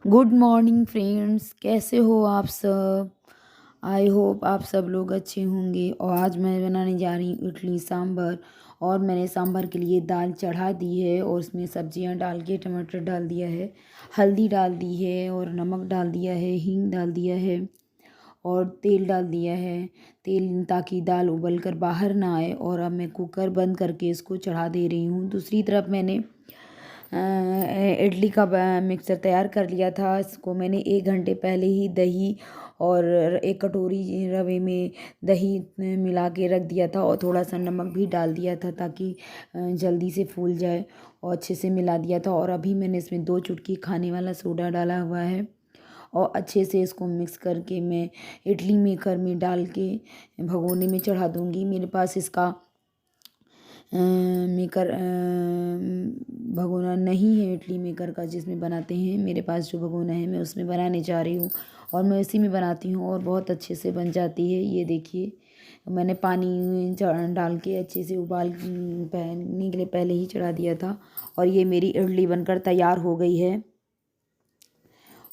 Good morning friends, कैसे हो आप सब। आई होप आप सब लोग अच्छे होंगे। और आज मैं बनाने जा रही हूँ इडली सांभर। और मैंने सांभर के लिए दाल चढ़ा दी है और उसमें सब्जियां डाल के टमाटर डाल दिया है, हल्दी डाल दी है और नमक डाल दिया है, हींग डाल दिया है और तेल डाल दिया है। तेल ताकि दाल उबल कर बाहर ना आए। और अब मैं कुकर बंद करके इसको चढ़ा दे रही हूँ। दूसरी तरफ मैंने इडली का मिक्सर तैयार कर लिया था। इसको मैंने 1 घंटे पहले ही दही और 1 कटोरी रवे में दही मिला के रख दिया था और थोड़ा सा नमक भी डाल दिया था ताकि जल्दी से फूल जाए, और अच्छे से मिला दिया था। और अभी मैंने इसमें 2 चुटकी खाने वाला सोडा डाला हुआ है और अच्छे से इसको मिक्स करके मैं इडली मेकर में डाल के भगोने में चढ़ा दूँगी। मेरे पास इसका मेकर भगोना नहीं है इडली मेकर का जिसमें बनाते हैं। मेरे पास जो भगोना है मैं उसमें बनाने जा रही हूँ और मैं इसी में बनाती हूँ और बहुत अच्छे से बन जाती है। ये देखिए, मैंने पानी डाल के अच्छे से उबाल पहनने के लिए पहले ही चढ़ा दिया था और ये मेरी इडली बनकर तैयार हो गई है।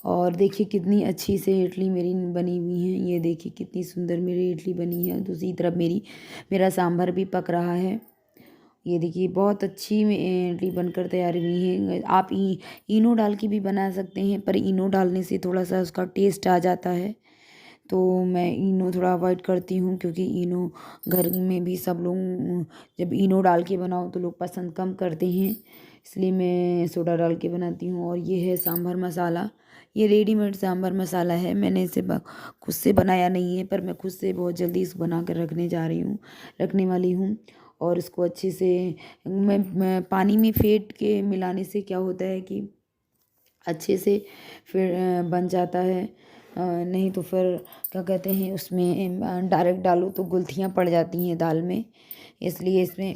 और देखिए कितनी अच्छी से इडली मेरी बनी हुई है। ये देखिए कितनी सुंदर मेरी इडली बनी है। दूसरी तरफ मेरा सांभर भी पक रहा है। ये देखिए बहुत अच्छी इडली बनकर तैयार हुई है। आप इनो डाल के भी बना सकते हैं, पर इनो डालने से थोड़ा सा उसका टेस्ट आ जाता है, तो मैं इनो थोड़ा अवॉइड करती हूँ क्योंकि इनो घर में भी सब लोग जब इनो डाल के बनाओ तो लोग पसंद कम करते हैं, इसलिए मैं सोडा डाल के बनाती हूँ। और ये है सांभर मसाला। ये रेडीमेड सांभर मसाला है, मैंने इसे खुद से बनाया नहीं है, पर मैं खुद से बहुत जल्दी इसको बना कर रखने वाली हूँ। और इसको अच्छे से मैं पानी में फेंट के मिलाने से क्या होता है कि अच्छे से फिर बन जाता है। नहीं तो फिर क्या कहते हैं, उसमें डायरेक्ट डालो तो गुलथियाँ पड़ जाती हैं दाल में, इसलिए इसमें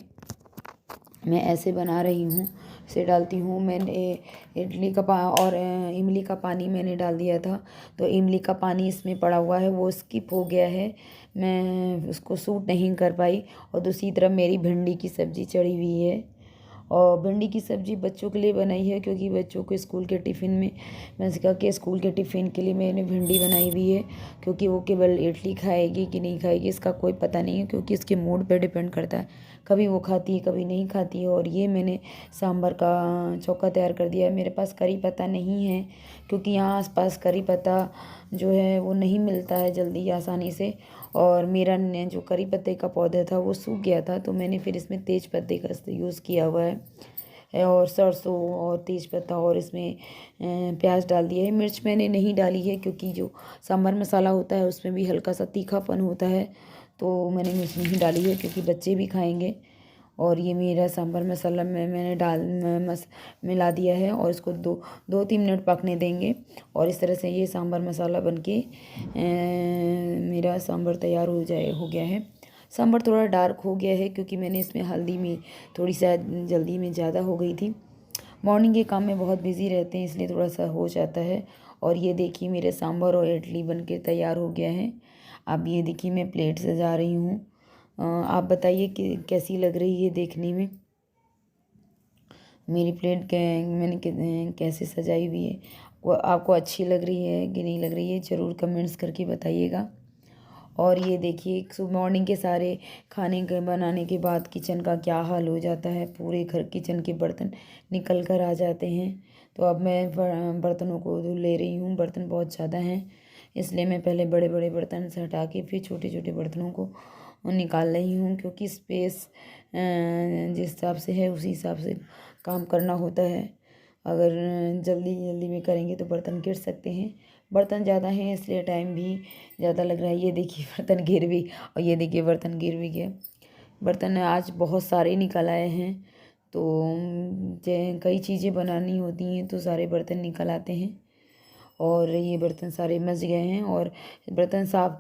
मैं ऐसे बना रही हूँ। इसे डालती हूँ मैंने इडली का और इमली का पानी मैंने डाल दिया था, तो इमली का पानी इसमें पड़ा हुआ है वो स्किप हो गया है, मैं उसको सूट नहीं कर पाई। और दूसरी तरफ मेरी भिंडी की सब्ज़ी चढ़ी हुई है। और भिंडी की सब्ज़ी बच्चों के लिए बनाई है क्योंकि बच्चों को स्कूल के टिफ़िन में मैंने कहा कि स्कूल के टिफ़िन के लिए मैंने भिंडी बनाई हुई है, क्योंकि वो केवल इडली खाएगी कि नहीं खाएगी इसका कोई पता नहीं है, क्योंकि इसके मूड पे डिपेंड करता है, कभी वो खाती है कभी नहीं खाती है। और ये मैंने सांभर का चोखा तैयार कर दिया है। मेरे पास करी पत्ता नहीं है क्योंकि यहाँ आसपास करी पत्ता जो है वो नहीं मिलता है जल्दी आसानी से, और मेरा जो करी पत्ते का पौधा था वो सूख गया था, तो मैंने फिर इसमें तेज पत्ते का यूज़ किया हुआ है और सरसों और तेज पत्ता, और इसमें प्याज डाल दिया है। मिर्च मैंने नहीं डाली है क्योंकि जो सांभर मसाला होता है उसमें भी हल्का सा तीखापन होता है, तो मैंने मिर्च नहीं डाली है क्योंकि बच्चे भी खाएंगे। और ये मेरा सांभर मसाला मैंने मिला दिया है और इसको 2-3 मिनट पकने देंगे। और इस तरह से ये सांभर मसाला बनके मेरा सांभर तैयार हो गया है। सांभर थोड़ा डार्क हो गया है क्योंकि मैंने इसमें हल्दी में थोड़ी सा जल्दी में ज़्यादा हो गई थी। मॉर्निंग के काम में बहुत बिजी रहते हैं इसलिए थोड़ा सा हो जाता है। और ये देखिए मेरे सांभर और इडली बनके तैयार हो गया है। अब ये देखिए मैं प्लेट सजा रही हूँ। आप बताइए कि कैसी लग रही है देखने में मेरी प्लेट। मैंने कैसे सजाई हुई है, वो आपको अच्छी लग रही है कि नहीं लग रही है, ज़रूर कमेंट्स करके बताइएगा। और ये देखिए सुबह मॉर्निंग के सारे खाने के बनाने के बाद किचन का क्या हाल हो जाता है, पूरे घर किचन के बर्तन निकल कर आ जाते हैं। तो अब मैं बर्तनों को धुल ले रही हूँ। बर्तन बहुत ज़्यादा हैं इसलिए मैं पहले बड़े बड़े बर्तन से हटा के फिर छोटे छोटे बर्तनों को निकाल रही हूँ, क्योंकि स्पेस जिस हिसाब से है उसी हिसाब से काम करना होता है। अगर जल्दी जल्दी में करेंगे तो बर्तन गिर सकते हैं। बर्तन ज़्यादा हैं इसलिए टाइम भी ज़्यादा लग रहा है। ये देखिए बर्तन गिर भी, और ये देखिए बर्तन गिर भी गया। बर्तन आज बहुत सारे निकल आए हैं, तो कई चीज़ें बनानी होती हैं तो सारे बर्तन निकल आते हैं। और ये बर्तन सारे मँज गए हैं। और बर्तन साफ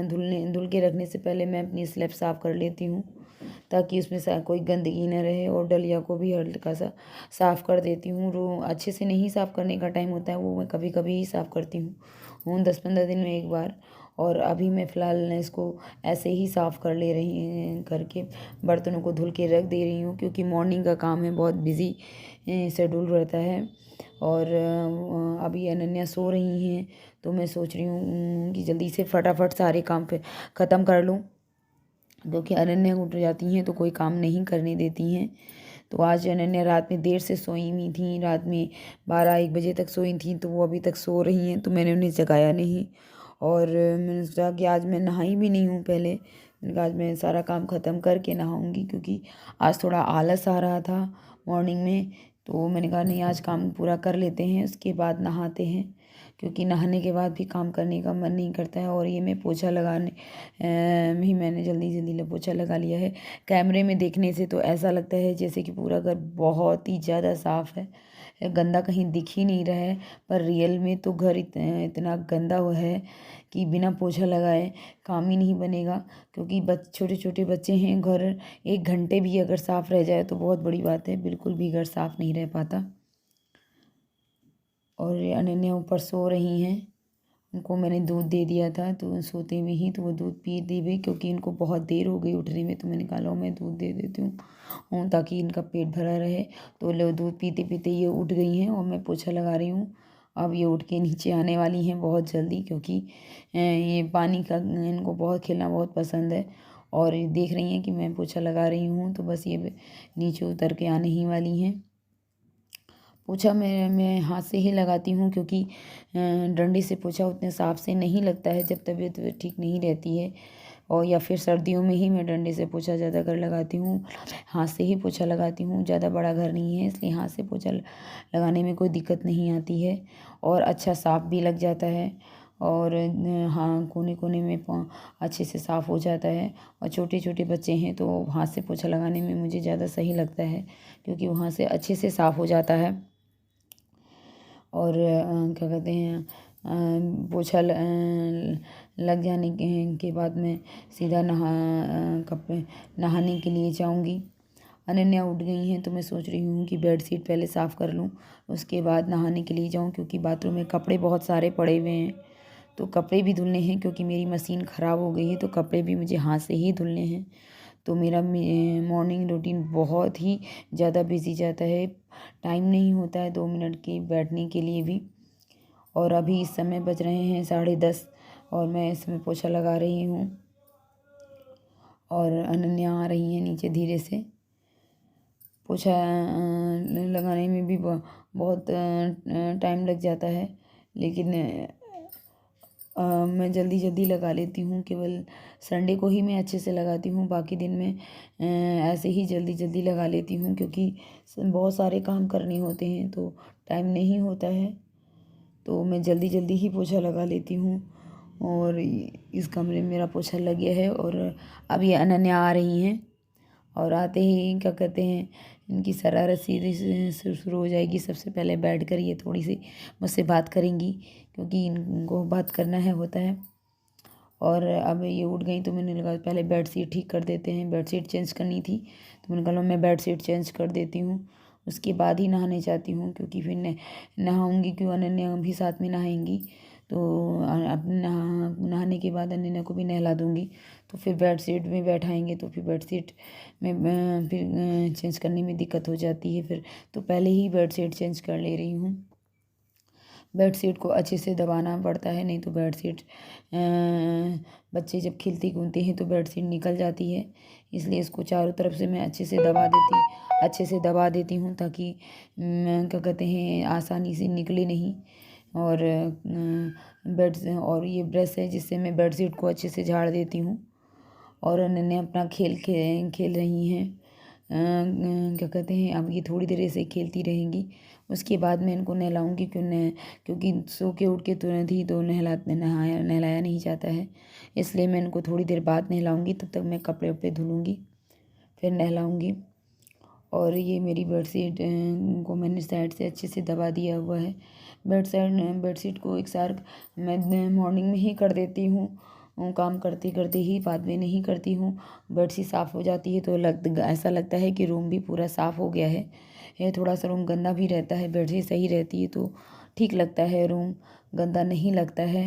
धुल के रखने से पहले मैं अपनी स्लैब साफ़ कर लेती हूँ ताकि उसमें कोई गंदगी न रहे। और डलिया को भी हल्का सा साफ़ कर देती हूँ। अच्छे से नहीं साफ़ करने का टाइम होता है, वो मैं कभी कभी ही साफ़ करती हूँ 10-15 दिन में एक बार। और अभी मैं फ़िलहाल इसको ऐसे ही साफ़ कर ले रही करके बर्तनों को धुल के रख दे रही हूँ, क्योंकि मॉर्निंग का काम है, बहुत बिज़ी शेड्यूल रहता है। और अभी अनन्या सो रही हैं, तो मैं सोच रही हूँ कि जल्दी से फटाफट सारे काम पे ख़त्म कर लूँ, क्योंकि अनन्या उठ जाती हैं तो कोई काम नहीं करने देती हैं। तो आज अनन्या रात में देर से सोई हुई थी, रात में 12-1 बजे तक सोई थी, तो वो अभी तक सो रही हैं, तो मैंने उन्हें जगाया नहीं। और मैंने सोचा कि आज मैं नहाई भी नहीं हूँ पहले, मैंने कहा आज मैं सारा काम ख़त्म करके नहाऊंगी, क्योंकि आज थोड़ा आलस आ रहा था मॉर्निंग में। तो मैंने कहा नहीं, आज काम पूरा कर लेते हैं, उसके बाद नहाते हैं, क्योंकि नहाने के बाद भी काम करने का मन नहीं करता है। और ये मैं पोछा लगाने ही मैंने जल्दी जल्दी पोछा लगा लिया है। कैमरे में देखने से तो ऐसा लगता है जैसे कि पूरा घर बहुत ही ज़्यादा साफ़ है, गंदा कहीं दिख ही नहीं रहा है, पर रियल में तो घर इतना गंदा हुआ है कि बिना पोछा लगाए काम ही नहीं बनेगा। क्योंकि छोटे छोटे बच्चे हैं, घर 1 घंटे भी अगर साफ़ रह जाए तो बहुत बड़ी बात है, बिल्कुल भी घर साफ़ नहीं रह पाता। और ये अनन्या ऊपर सो रही हैं, उनको मैंने दूध दे दिया था, तो सोते में ही तो वो दूध पी देवे, क्योंकि इनको बहुत देर हो गई उठने में, तो मैंने कहा लो मैं दूध दे देती हूँ ताकि इनका पेट भरा रहे। तो लो दूध पीते पीते ये उठ गई हैं और मैं पोछा लगा रही हूँ। अब ये उठ के नीचे आने वाली हैं बहुत जल्दी, क्योंकि ये पानी का इनको बहुत खेलना बहुत पसंद है, और ये देख रही हैं कि मैं पोछा लगा रही हूँ, तो बस ये नीचे उतर के आने ही वाली हैं। पोछा मैं हाथ से ही लगाती हूँ, क्योंकि डंडे से पोछा उतने साफ से नहीं लगता है जब तबीयत ठीक नहीं रहती है। और या फिर सर्दियों में ही मैं डंडे से पोछा ज़्यादा कर लगाती हूँ, हाथ से ही पोछा लगाती हूँ। ज़्यादा बड़ा घर नहीं है, इसलिए हाथ से पोछा लगाने में कोई दिक्कत नहीं आती है, और अच्छा साफ़ भी लग जाता है। और हाँ, कोने कोने में अच्छे से साफ़ हो जाता है। और छोटे छोटे बच्चे हैं तो हाथ से पोछा लगाने में मुझे ज़्यादा सही लगता है, क्योंकि वहाँ से अच्छे से साफ़ हो जाता है। और क्या कहते हैं, पोछा लग जाने के बाद मैं सीधा कपड़े नहाने के लिए जाऊंगी। अनन्या उठ गई हैं, तो मैं सोच रही हूँ कि बेड शीट पहले साफ़ कर लूँ, उसके बाद नहाने के लिए जाऊँ, क्योंकि बाथरूम में कपड़े बहुत सारे पड़े हुए हैं, तो कपड़े भी धुलने हैं, क्योंकि मेरी मशीन ख़राब हो गई है, तो कपड़े भी मुझे हाथ से ही धुलने हैं। तो मेरा मॉर्निंग रूटीन बहुत ही ज़्यादा बिजी जाता है, टाइम नहीं होता है 2 मिनट के बैठने के लिए भी। और अभी इस समय बज रहे हैं 10:30, और मैं इसमें पोछा लगा रही हूँ, और अनन्या आ रही है नीचे धीरे से। पोछा लगाने में भी बहुत टाइम लग जाता है, लेकिन मैं जल्दी जल्दी लगा लेती हूँ। केवल संडे को ही मैं अच्छे से लगाती हूँ, बाकी दिन में ऐसे ही जल्दी जल्दी लगा लेती हूँ, क्योंकि बहुत सारे काम करने होते हैं तो टाइम नहीं होता है, तो मैं जल्दी जल्दी ही पोछा लगा लेती हूँ। और इस कमरे में मेरा पोछा लग गया है, और अब ये अनन्या आ रही हैं, और आते ही क्या कहते हैं, इनकी शरारत सीधी से शुरू हो जाएगी। सबसे पहले बैठ कर ये थोड़ी सी मुझसे बात करेंगी, क्योंकि इनको बात करना है होता है। और अब ये उठ गई, तो मैंने लगा पहले बेड शीट ठीक कर देते हैं, बेड शीट चेंज करनी थी, तो मैंने कहा मैं बेड शीट चेंज कर देती हूँ, उसके बाद ही नहाने जाती हूँ, क्योंकि फिर नहाऊंगी, क्यों अनन्या भी साथ में नहाएंगी, तो अब नहाने के बाद अनन्या को भी नहला दूँगी, तो फिर बेड शीट में बैठाएंगे, तो फिर बेड शीट में फिर चेंज करने में दिक्कत हो जाती है फिर, तो पहले ही बेड शीट चेंज कर ले रही हूँ। बेड शीट को अच्छे से दबाना पड़ता है, नहीं तो बेड शीट बच्चे जब खिलते कूदते हैं तो बेड शीट निकल जाती है, इसलिए इसको चारों तरफ से मैं अच्छे से दबा देती हूँ, ताकि क्या कहते हैं आसानी से निकले नहीं। और बेड और ये ब्रश है जिससे मैं बेड शीट को अच्छे से झाड़ देती हूँ। और अनन्या अपना खेल रही हैं, क्या कहते हैं, अब ये थोड़ी देर ऐसे खेलती रहेंगी, उसके बाद मैं इनको नहलाऊँगी, क्योंकि सो के उठ के तुरंत ही तो नहलाया नहीं जाता है, इसलिए मैं इनको थोड़ी देर बाद नहलाऊँगी। तब तक मैं कपड़े वपड़े धुलूँगी, फिर नहलाऊँगी। और ये मेरी बेडशीट को मैंने साइड से अच्छे से दबा दिया हुआ है। बेडशीट को एक सार मैं मॉर्निंग में ही कर देती हूँ, काम करते करते ही, बाद में नहीं करती हूँ। बेडशीट साफ़ हो जाती है तो ऐसा लगता है कि रूम भी पूरा साफ़ हो गया है। थोड़ा सा रूम गंदा भी रहता है, बेडशीट सही रहती है तो ठीक लगता है, रूम गंदा नहीं लगता है।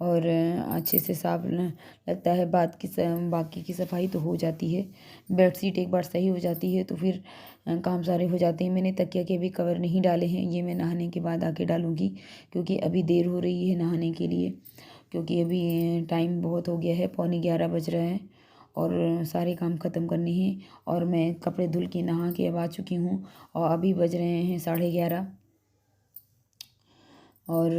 और अच्छे से साफ लगता है। बाकी की सफाई तो हो जाती है। बेडशीट एक बार सही हो जाती है तो फिर काम सारे हो जाते हैं। मैंने तकिया के भी कवर नहीं डाले हैं, ये मैं नहाने के बाद आके डालूँगी, क्योंकि अभी देर हो रही है नहाने के लिए, क्योंकि अभी टाइम बहुत हो गया है, 11:15 बज रहे हैं और सारे काम ख़त्म करने हैं। और मैं कपड़े धुल के नहा के अब आ चुकी हूँ और अभी बज रहे हैं 11:30 और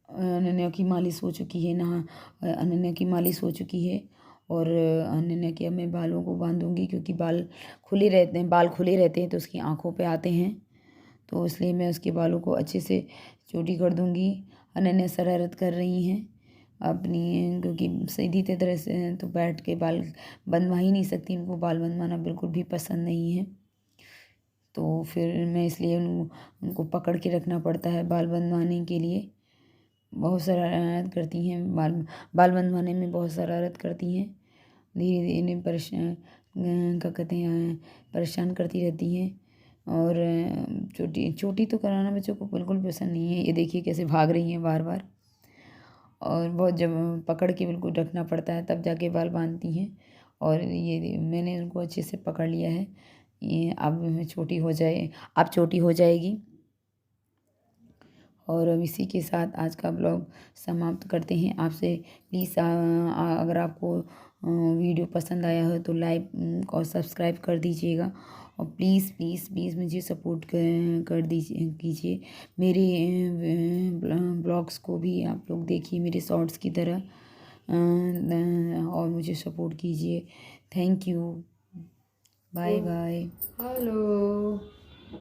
अनन्या की मालिश हो चुकी है। अनन्या की मालिश हो चुकी है और अनन्या के अब मैं बालों को बांधूंगी, क्योंकि बाल खुले रहते हैं तो उसकी आँखों पे आते हैं, तो इसलिए मैं उसके बालों को अच्छे से चोटी कर दूंगी। अनन्या शरारत कर रही हैं अपनी, क्योंकि सीधी तरह से तो बैठ के बाल बनवा ही नहीं सकती, उनको बाल बनवाना बिल्कुल भी पसंद नहीं है। तो फिर मैं इसलिए उनको पकड़ के रखना पड़ता है बाल बनवाने के लिए। बहुत शरारत करती हैं, बाल बनवाने में बहुत शरारत करती हैं। धीरे धीरे इन्हें क्या कहते हैं, परेशान करती रहती हैं। और चोटी चोटी तो कराना बच्चों को बिल्कुल पसंद नहीं है। ये देखिए कैसे भाग रही हैं बार बार, और बहुत जब पकड़ के बिल्कुल रखना पड़ता है तब जाके बाल बांधती हैं। और ये मैंने उनको अच्छे से पकड़ लिया है। ये अब छोटी हो जाएगी। और अब इसी के साथ आज का ब्लॉग समाप्त करते हैं। आपसे प्लीज़ अगर आपको वीडियो पसंद आया हो तो लाइक और सब्सक्राइब कर दीजिएगा, और प्लीज़ प्लीज़ प्लीज़ मुझे सपोर्ट कर दीजिए कीजिए। मेरे ब्लॉग्स को भी आप लोग देखिए मेरे शॉर्ट्स की तरह, और मुझे सपोर्ट कीजिए। Thank you. Bye bye. Hello.